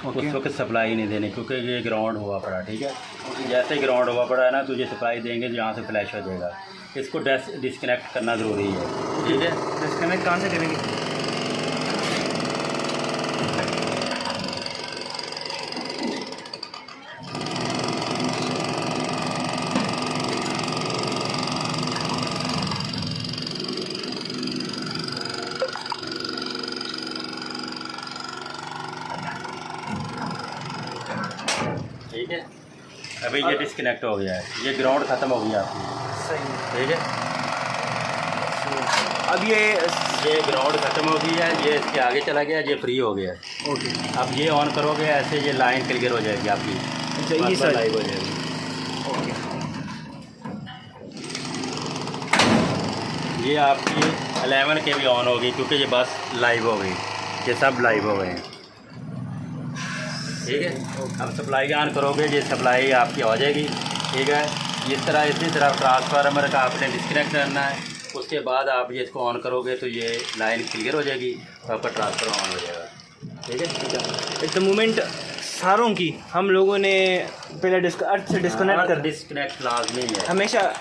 उस वक्त सप्लाई नहीं देनी, क्योंकि ये ग्राउंड हुआ पड़ा, ठीक है। जैसे ग्राउंड हुआ पड़ा है ना, तुझे सप्लाई देंगे तो यहाँ से फ्लैश हो जाएगा। इसको डिस्कनेक्ट करना ज़रूरी है, ठीक है। डिस्कनेक्ट कहाँ से करेंगे? ठीक है, अभी ये डिस्कनेक्ट हो गया है, ये ग्राउंड ख़त्म हो गया आपकी। सही, ठीक है। अब ये ग्राउंड ख़त्म हो गई है, ये इसके आगे चला गया, ये फ्री हो गया। ओके, अब ये ऑन करोगे ऐसे, ये लाइन क्लियर हो जाएगी आपकी। अच्छा, ये सर लाइव हो जाएगी। ओके, ये आपकी 11 के भी ऑन होगी, क्योंकि ये बस लाइव हो गई, ये सब लाइव हो गए हैं। ठीक है, अब सप्लाई ऑन करोगे, ये सप्लाई आपकी हो जाएगी। ठीक है, इस तरह ट्रांसफार्मर का आपने डिस्कनेक्ट करना है। उसके बाद आप ये इसको ऑन करोगे तो ये लाइन क्लियर हो जाएगी और आपका ट्रांसफार्मर ऑन हो जाएगा। ठीक है, इट द मोमेंट सारों की हम लोगों ने पहले अर्थ से डिस्कनेक्ट लाजमी है हमेशा,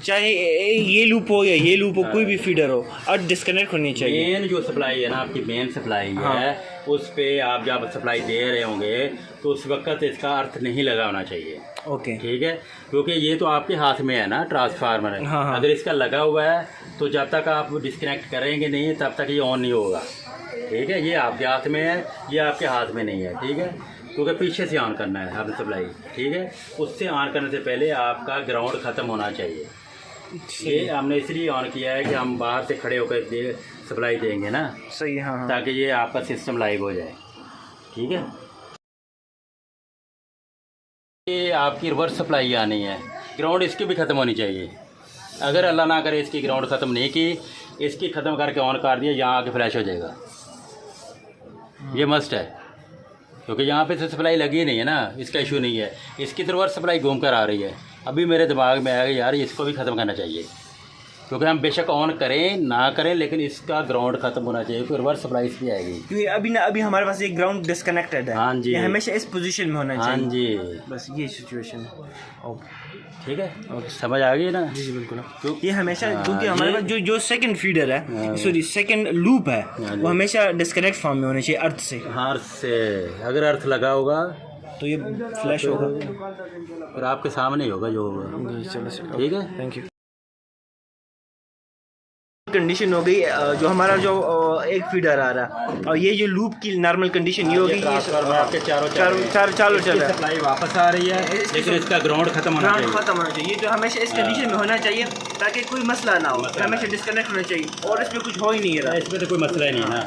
चाहे ये लूप हो या ये लूप हो, कोई भी फीडर हो, अर्थ डिस्कनेक्ट होनी चाहिए। मेन जो सप्लाई है ना आपकी, मेन सप्लाई है, उस पे आप जब सप्लाई दे रहे होंगे तो उस वक्त इसका अर्थ नहीं लगा होना चाहिए। ओके, ठीक है, क्योंकि ये तो आपके हाथ में है ना ट्रांसफार्मर। अगर इसका लगा हुआ है तो जब तक आप डिस्कनेक्ट करेंगे नहीं तब तक ये ऑन नहीं होगा। ठीक है, ये आपके हाथ में है, ये आपके हाथ में नहीं है। ठीक है, क्योंकि पीछे से ऑन करना है आपने सप्लाई। ठीक है, उससे ऑन करने से पहले आपका ग्राउंड ख़त्म होना चाहिए। ये हमने इसलिए ऑन किया है कि हम बाहर से खड़े होकर सप्लाई देंगे ना। सही, हाँ, ताकि ये आपका सिस्टम लाइव हो जाए। ठीक है, ये आपकी रिवर्स सप्लाई आनी है, ग्राउंड इसकी भी ख़त्म होनी चाहिए। अगर अल्लाह ना करे इसकी ग्राउंड ख़त्म नहीं की, इसकी ख़त्म करके ऑन कर दिया, यहाँ आके फ्लैश हो जाएगा। ये मस्ट है, क्योंकि यहाँ पे तो सप्लाई लगी नहीं है ना, इसका इशू नहीं है। इसकी तो रिवर्स सप्लाई घूम कर आ रही है। अभी मेरे दिमाग में आया यार इसको भी ख़त्म करना चाहिए, क्योंकि हम बेशक ऑन करें ना करें लेकिन इसका ग्राउंड ख़त्म होना चाहिए, फिर रिवर्स सप्लाई इसकी आएगी। क्योंकि अभी हमारे पास एक ग्राउंड डिस्कनेक्टेड है। हाँ जी, हमेशा इस पोजीशन में होना चाहिए। हाँ जी, बस ये सिचुएशन है। ओके, ठीक है, ओके, समझ आ गई ना? जी बिल्कुल। ये हमेशा, क्योंकि हमारे पास जो सेकंड फीडर है, सॉरी सेकंड लूप है, वो हमेशा डिस्कनेक्ट फॉर्म में होना चाहिए अर्थ से। अर्थ से अगर अर्थ लगा होगा तो ये फ्लैश होगा, फिर आपके सामने ही होगा जो होगा। चलो, ठीक है, थैंक यू। कंडीशन हो गई, जो हमारा जो एक फीडर आ रहा है और ये जो लूप की नॉर्मल कंडीशन ये हो गई, आपके चारों चल रहा है, सप्लाई वापस आ रही है, लेकिन इसका ग्राउंड खत्म होना चाहिए। जो हमेशा इस कंडीशन में होना चाहिए ताकि कोई मसला ना हो, हमेशा डिस्कनेक्ट होना चाहिए। और इसमें कुछ हो ही नहीं रहा, इसमें तो कोई मसला ही नहीं है ना।